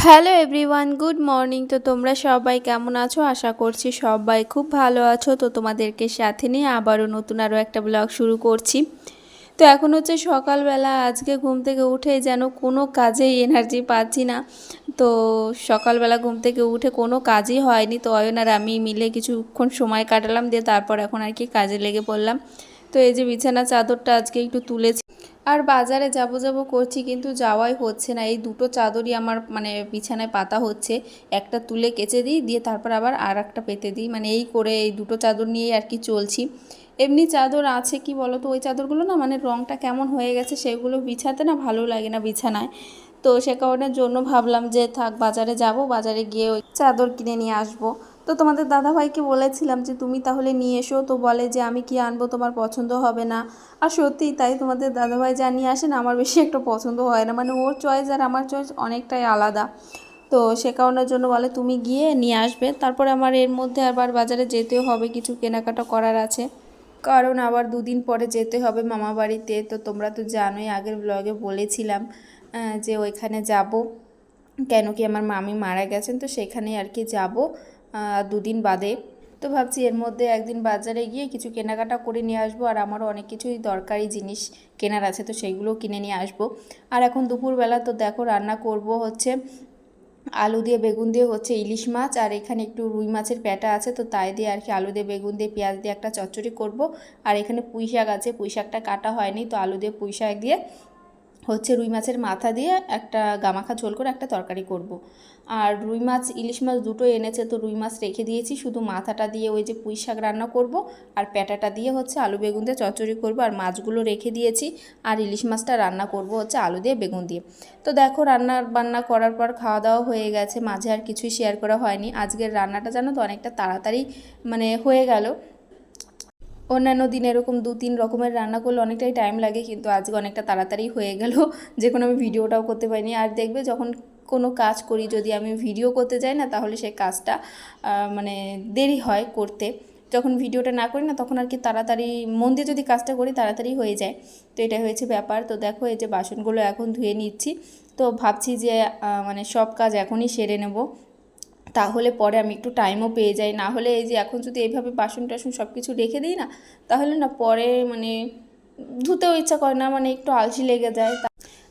Hello everyone, good morning. তো তোমরা সবাই কেমন আছো? আশা করছি সবাই খুব ভালো আছো। তো তোমাদেরকে সাথে নিয়ে আবারও নতুন আরও একটা ব্লগ শুরু করছি। তো এখন হচ্ছে সকালবেলা, আজকে ঘুম থেকে উঠে যেন কোনো কাজেই এনার্জি পাচ্ছি না। তো সকালবেলা ঘুম থেকে উঠে কোনো কাজই হয়নি। তো অয়ন আর আমি মিলে কিছুক্ষণ সময় কাটালাম, দিয়ে তারপর এখন আর কি কাজে লেগে পড়লাম। তো এই যে বিছানা চাদরটা আজকে একটু তুলেছি, আর বাজারে যাব করছি কিন্তু যাওয়াই হচ্ছে না। এই দুটো চাদরই আমার বিছানায় পাতা হচ্ছে, একটা তুলে কেচে দিই, দিয়ে তারপর আবার আর একটা পেতে দিই, এই করে এই দুটো চাদর নিয়েই আর কি চলছি। এমনি চাদর আছে কি বলো তো, ওই চাদরগুলো না রঙটা কেমন হয়ে গেছে, সেগুলো বিছাতে না ভালো লাগে না বিছানায়। তো সে কারণের জন্য ভাবলাম যে থাক, বাজারে যাব, বাজারে গিয়ে ওই চাদর কিনে নিয়ে আসবো। তো তোমাদের দাদাভাইকে বলেছিলাম যে তুমি তাহলে নিয়ে এসো, তো বলে যে আমি কি আনবো, তোমার পছন্দ হবে না। আর সত্যিই তাই, তোমাদের দাদাভাই যা নিয়ে আসেন আমার বেশি একটা পছন্দ হয় না, ওর চয়েস আর আমার চয়েস অনেকটাই আলাদা। তো সে কারণের জন্য বলে তুমি গিয়ে নিয়ে আসবে। তারপরে আমার এর মধ্যে আবার বাজারে যেতেও হবে, কিছু কেনাকাটা করার আছে, কারণ আবার দুদিন পরে যেতে হবে মামা বাড়িতে। তো তোমরা তো জানোই, আগের ব্লগে বলেছিলাম যে ওইখানে যাব, কেন কি আমার মামি মারা গেছেন, তো সেখানে আর কি যাব দুদিন বাদে। তো ভাবছি এর মধ্যে একদিন বাজারে গিয়ে কিছু কেনাকাটা করে নিয়ে আসবো, আর আমারও অনেক কিছুই দরকারি জিনিস কেনার আছে, তো সেইগুলোও কিনে নিয়ে আসবো। আর এখন দুপুরবেলা তো দেখো রান্না করব হচ্ছে আলু দিয়ে বেগুন দিয়ে হচ্ছে ইলিশ মাছ, আর এখানে একটু রুই মাছের প্যাটা আছে, তো তাই দিয়ে আর কি আলু দিয়ে বেগুন দিয়ে পেঁয়াজ দিয়ে একটা চচ্চড়ি করব। আর এখানে পুঁই শাক আছে, পুঁই শাকটা কাটা হয়নি, তো আলু দিয়ে পুঁই শাক দিয়ে হচ্ছে রুই মাছের মাথা দিয়ে একটা গামাখা ঝোল করে একটা তরকারি করব। আর রুই মাছ ইলিশ মাছ দুটোই এনেছে, তো রুই মাছ রেখে দিয়েছি, শুধু মাথাটা দিয়ে ওই যে পুঁই শাক রান্না করব, আর প্যাটাটা দিয়ে হচ্ছে আলু বেগুন দিয়ে চচ্চড়ি করব। আর মাছগুলো রেখে দিয়েছি, আর ইলিশ মাছটা রান্না করব হচ্ছে আলু দিয়ে বেগুন দিয়ে। তো দেখো রান্না বান্না করার পর খাওয়া দাওয়া হয়ে গেছে, মাঝে আর কিছুই শেয়ার করা হয়নি। আজকের রান্নাটা জানো তো অনেকটা তাড়াতাড়ি হয়ে গেল। অন্যান্য দিন এরকম 2-3 রকমের রান্না করলে অনেকটাই টাইম লাগে, কিন্তু আজকে অনেকটা তাড়াতাড়ি হয়ে গেল, যে কোনো আমি ভিডিওটাও করতে পারিনি। আর দেখবে যখন কোনো কাজ করি, যদি আমি ভিডিও করতে যাই না, তাহলে সেই কাজটা দেরি হয় করতে। যখন ভিডিওটা না করি না, তখন আর কি তাড়াতাড়ি মন দিয়ে যদি কাজটা করি তাড়াতাড়ি হয়ে যায়। তো এটা হয়েছে ব্যাপার। তো দেখো এই যে বাসনগুলো এখন ধুয়ে নিচ্ছি। তো ভাবছি যে সব কাজ এখনই সেরে নেব, তাহলে পরে আমি একটু টাইমও পেয়ে যাই। না হলে এই যে এখন যদি এইভাবে বাসন টাসন সব কিছু রেখে দিই না, তাহলে না পরে ধুতেও ইচ্ছা করে না, একটু আলসি লেগে যায়।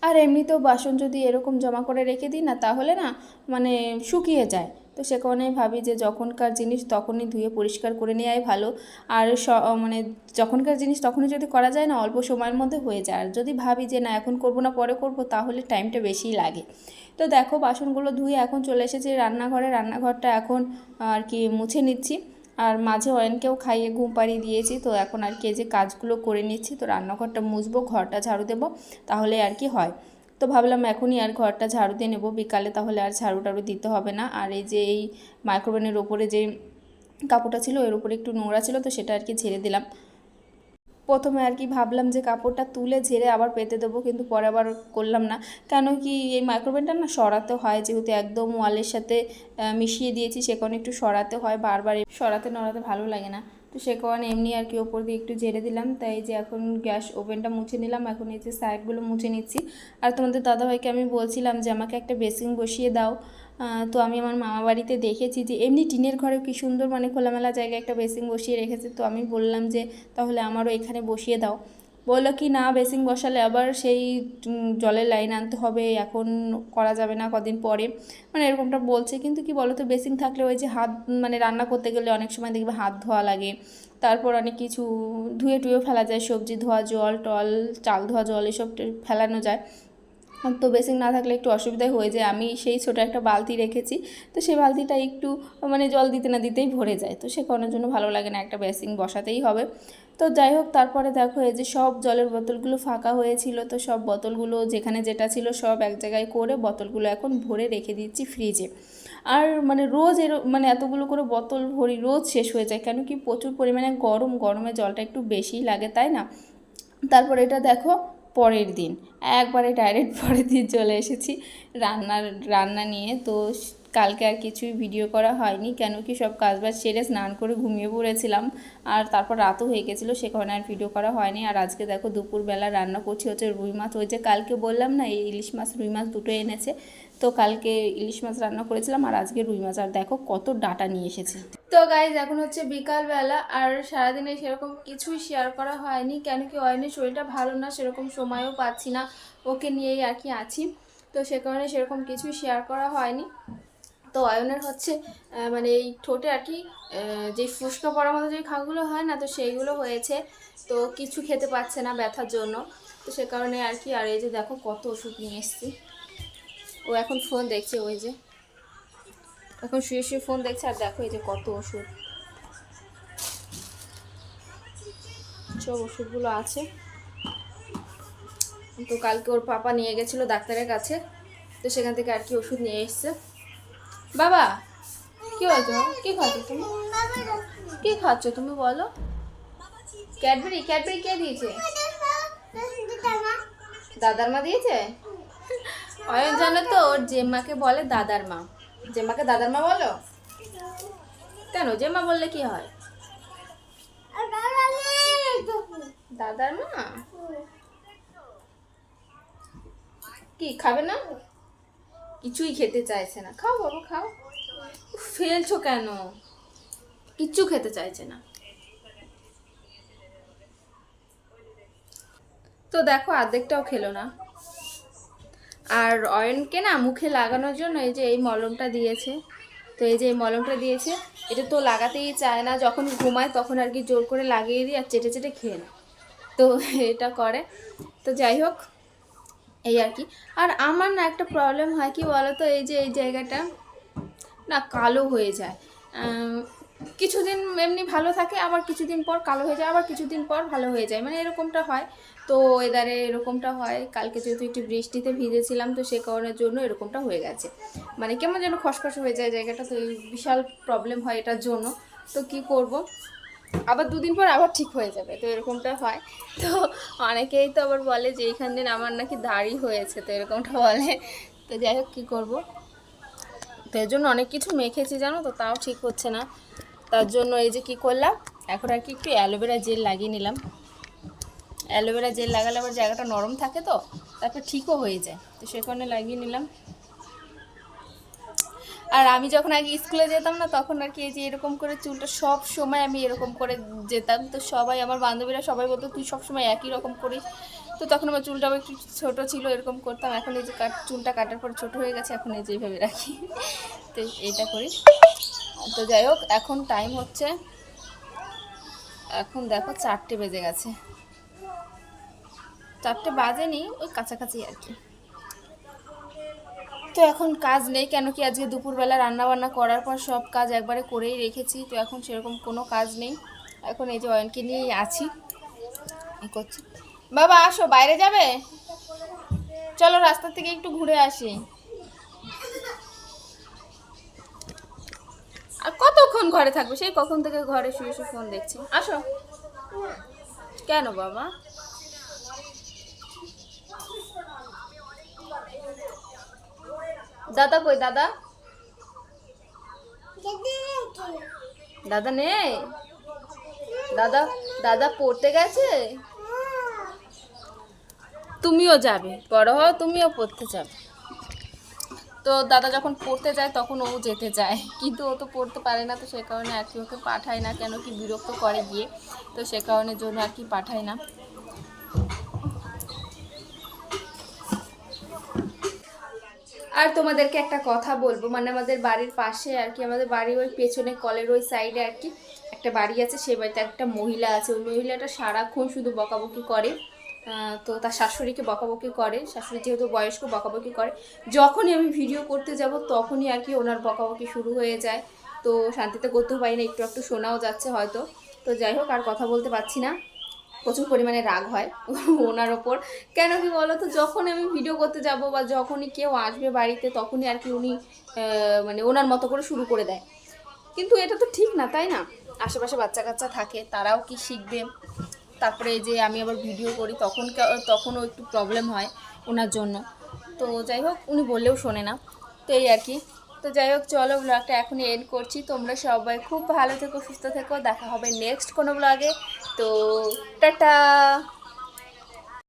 আর এমনিতেও বাসন যদি এরকম জমা করে রেখে দিই না, তাহলে না শুকিয়ে যায়। তো সে কারণেই ভাবি যে যখনকার জিনিস তখনই ধুয়ে পরিষ্কার করে নেওয়াই ভালো। আর যখনকার জিনিস তখনই যদি করা যায় না, অল্প সময়ের মধ্যে হয়ে যায়। আর যদি ভাবি যে না এখন করব না পরে করব, তাহলে টাইমটা বেশিই লাগে। তো দেখো বাসনগুলো ধুয়ে এখন চলে এসেছি রান্নাঘরে, রান্নাঘরটা এখন আর কি মুছে নিচ্ছি। আর মাঝে অয়নকেও খাইয়ে ঘুম পাড়িয়ে দিয়েছি, তো এখন আর কি এই যে কাজগুলো করে নিচ্ছি। তো রান্নাঘরটা মুছবো, ঘরটা ঝাড়ু দেবো, তাহলে আর কি হয়। তো ভাবলাম এখনই আর ঘরটা ঝাড়ু দিয়ে নেবো, বিকালে তাহলে আর ঝাড়ু টাড়ু দিতে হবে না। আর এই যে এই মাইক্রোওভেনের ওপরে যে কাপড়টা ছিল, এর উপরে একটু নোংরা ছিল, তো সেটা আর কি ঝেড়ে দিলাম। প্রথমে আর কি ভাবলাম যে কাপড়টা তুলে ঝেড়ে আবার পেতে দেবো, কিন্তু পরে আবার করলাম না। কেন কি এই মাইক্রোওভেনটা না সরাতে হয়, যেহেতু একদম ওয়ালের সাথে মিশিয়ে দিয়েছি, সে কারণে একটু সরাতে হয় বারবার, সরাতে নড়াতে ভালো লাগে না। তো সে কারণে এমনি আর কি ওপর দিয়ে একটু ঝেড়ে দিলাম। তাই যে এখন গ্যাস ওভেনটা মুছে নিলাম, এখন এই যে সাইডগুলো মুছে নিচ্ছি। আর তোমাদের দাদাভাইকে আমি বলছিলাম যে আমাকে একটা বেসিন বসিয়ে দাও। তো আমি আমার মামা বাড়িতে দেখেছি যে এমনি টিনের ঘরেও কি সুন্দর খোলামেলা জায়গায় একটা বেসিন বসিয়ে রেখেছে। তো আমি বললাম যে তাহলে আমারও এখানে বসিয়ে দাও। বললো কি না, বেসিন বসালে আবার সেই জলের লাইন আনতে হবে, এখন করা যাবে না, কদিন পরে, এরকমটা বলছে। কিন্তু কি বলো তো, বেসিন থাকলে ওই যে হাত রান্না করতে গেলে অনেক সময় দেখবে হাত ধোয়া লাগে, তারপর অনেক কিছু ধুয়ে টুয়েও ফেলা যায়, সবজি ধোয়া জল টল, চাল ধোয়া জল, এসব ফেলানো যায়। তো বেসিন না থাকলে একটু অসুবিধাই হয়ে যায়। আমি সেই ছোটো একটা বালতি রেখেছি, তো সেই বালতিটা একটু জল দিতে না দিতেই ভরে যায়, তো সে কারণের জন্য ভালো লাগে না, একটা বেসিন বসাতেই হবে। তো যাই হোক, তারপরে দেখো এই যে সব জলের বোতলগুলো ফাঁকা হয়েছিল, তো সব বোতলগুলো যেখানে যেটা ছিল সব এক জায়গায় করে বোতলগুলো এখন ভরে রেখে দিচ্ছি ফ্রিজে। আর রোজ এতগুলো করে বোতল ভরি, রোজ শেষ হয়ে যায়, কেন কি প্রচুর পরিমাণে গরমে জলটা একটু বেশিই লাগে, তাই না। তারপর এটা দেখো পরের দিন একবারে ডাইরেক্ট পরের দিন চলে এসেছি রান্না নিয়ে। তো কালকে আর কিছুই ভিডিও করা হয়নি, কেন কি সব কাজবাজ সেরে স্নান করে ঘুমিয়ে পড়েছিলাম, আর তারপর রাতও হয়ে গেছিলো, সে কারণে আর ভিডিও করা হয়নি। আর আজকে দেখো দুপুরবেলা রান্না করছি হচ্ছে রুই মাছ। ওই যে কালকে বললাম না এই ইলিশ মাছ রুই মাছ দুটো এনেছে, তো কালকে ইলিশ মাছ রান্না করেছিলাম আর আজকে রুই মাছ। আর দেখো কত ডাটা নিয়ে এসেছে। তো গাইজ এখন হচ্ছে বিকালবেলা, আর সারাদিনে সেরকম কিছুই শেয়ার করা হয়নি, কেন কি অয়নের শরীরটা ভালো না, সেরকম সময়ও পাচ্ছি না, ওকে নিয়েই আর কি আছি, তো সে কারণে সেরকম কিছুই শেয়ার করা হয়নি। তো অয়নের হচ্ছে মানে এই ঠোঁটে আর কি যে ফুসকা পড়ার মতো যে খাগুলো হয় না, তো সেইগুলো হয়েছে, তো কিছু খেতে পারছে না ব্যথার জন্য, তো সে কারণে আর কি। আর এই যে দেখো কত ওষুধ নিয়ে এসেছি, ও এখন ফোন দেখছে, ওই যে এখন শুয়ে শুয়ে ফোন দেখছে, আর দেখো এই যে কত ওষুধ, সব ওষুধগুলো আছে। তো কালকে ওর পাপা নিয়ে গেছিলো ডাক্তারের কাছে, তো সেখান থেকে আর কি ওষুধ নিয়ে এসছে। বাবা কি হয়েছে, কি খাচ্ছ তুমি, কি খাচ্ছ তুমি বলো? ক্যাডবেরি, ক্যাডবেরি কে দিয়েছে? দাদার মা দিয়েছে। অয়ন জানো তো ওর জেম্মাকে বলে দাদার মা, জেম্মাকে দাদার মা বলো কেন? জেম্মা বললে কি হয়? দাদার মা। কি খাবে না? কিছুই খেতে চাইছে না। খাও বাবা খাও, ফেলছো কেন? কিচ্ছু খেতে চাইছে না। তো দেখো অর্ধেকটাও খেলো না। আর অয়নকে না মুখে লাগানোর জন্য এই যে এই মলমটা দিয়েছে, তো এই যে এই মলমটা দিয়েছে, এটা তো লাগাতেই চায় না, যখন ঘুমায় তখন আর কি জোর করে লাগিয়ে দিই আর চেটে চেটে খেয়ে নেয়, তো এটা করে। তো যাই হোক এই আর কি। আর আমার না একটা প্রবলেম হয় কি বলো তো, এই যে এই জায়গাটা না কালো হয়ে যায়, কিছুদিন এমনি ভালো থাকে, আবার কিছুদিন পর কালো হয়ে যায়, আবার কিছুদিন পর ভালো হয়ে যায়, মানে এরকমটা হয়। তো ওয়েদারে এরকমটা হয়, কালকে যেহেতু একটু বৃষ্টিতে ভিজেছিলাম, তো সে কারণের জন্য এরকমটা হয়ে গেছে, মানে কেমন যেন খসখসে হয়ে যায় জায়গাটা, তো এই বিশাল প্রবলেম হয় এটার জন্য। তো কি করব, আবার দুদিন পর আবার ঠিক হয়ে যাবে, তো এরকমটা হয়। তো অনেকেই তো আবার বলে যে এইখান দিন আমার নাকি দাড়ি হয়েছে, তো এরকমটা বলে। তো যাই হোক কী করবো, তো এর জন্য অনেক কিছু মেখেছি জানো তো, তাও ঠিক হচ্ছে না। তার জন্য এই যে কি করলাম, এখন আর কি একটু অ্যালোভেরা জেল লাগিয়ে নিলাম। অ্যালোভেরা জেল লাগালে আবার জায়গাটা নরম থাকে, তো তারপর ঠিকও হয়ে যায়, তো সে কারণে লাগিয়ে নিলাম। আর আমি যখন আগে স্কুলে যেতাম না, তখন আর কি এই যে এরকম করে চুলটা সব সময় আমি এরকম করে যেতাম, তো সবাই আমার বান্ধবীরা সবাই বলতো তুই সবসময় একই রকম করিস, তো তখন আমার চুলটাও একটু ছোটো ছিল, এরকম করতাম। এখন এই যে চুলটা কাটার পর ছোটো হয়ে গেছে, এখন এই যে এইভাবে রাখি, তো এইটা করি। তো যাই হোক এখন টাইম হচ্ছে, এখন দেখো 4টে বেজে গেছে, 4টে বাজেনি, ওই কাছাকাছি আর কি। তো এখন কাজ নেই, কেন কি আজকে দুপুরবেলা রান্নাবান্না করার পর সব কাজ একবারে করেই রেখেছি, তো এখন সেরকম কোনো কাজ নেই। এখন এই যে অয়নকে নিয়েই আছি, করছি। বাবা আসো, বাইরে যাবে? চলো রাস্তা থেকে একটু ঘুরে আসি। আর কতক্ষণ ঘরে থাকবে, সেই কখন থেকে ঘরে শুয়ে শুয়ে ফোন দেখছি। আসো। কেন বাবা? দাদা কই দাদা? দাদা নেই? দাদা দাদা পড়তে গেছে? তুমিও যাবে, বড় হও তুমিও পড়তে যাবে। তো দাদা যখন পড়তে যায় তখন ও যেতে চায়, কিন্তু ও তো পড়তে পারে না, তো সে কারণে আর কি ওকে পাঠায় না, কেন কি বিরক্ত করে গিয়ে, তো সে কারণের জন্য আর কি পাঠায় না। আর তোমাদেরকে একটা কথা বলবো, মানে আমাদের বাড়ির পাশে আর কি, আমাদের বাড়ির ওই পেছনে কলের ওই সাইডে আর কি একটা বাড়ি আছে, সেই বাড়িতে একটা মহিলা আছে, ওই মহিলাটা সারাক্ষণ শুধু বকাবকি করে, তো তার শাশুড়িকে বকাবকি করে, শাশুড়ি যেহেতু বয়স্ক বকাবকি করে, যখনই আমি ভিডিও করতে যাব তখনই আর কি ওনার বকাবকি শুরু হয়ে যায়, তো শান্তিতে করতেও পারি না, একটু একটু শোনাও যাচ্ছে হয়তো। তো যাই হোক আর কথা বলতে পারছি না, প্রচুর পরিমাণে রাগ হয় ওনার ওপর, কেন কি বলো তো, যখন আমি ভিডিও করতে যাব বা যখনই কেউ আসবে বাড়িতে তখনই আর কি উনি মানে ওনার মতো করে শুরু করে দেয়, কিন্তু এটা তো ঠিক না তাই না? আশেপাশে বাচ্চা কাচ্চা থাকে, তারাও কি শিখবে? তারপরে এই যে আমি আবার ভিডিও করি তখনও একটু প্রবলেম হয় ওনার জন্য, তো যাই হোক উনি বললেও শোনে না, তো এই আর কি। তো যাই হোক, চলো ব্লগটা এখনই এন্ড করছি। তোমরা সবাই খুব ভালো থেকো, সুস্থ থেকো, দেখা হবে নেক্সট কোনো ব্লগে। তো টাটা।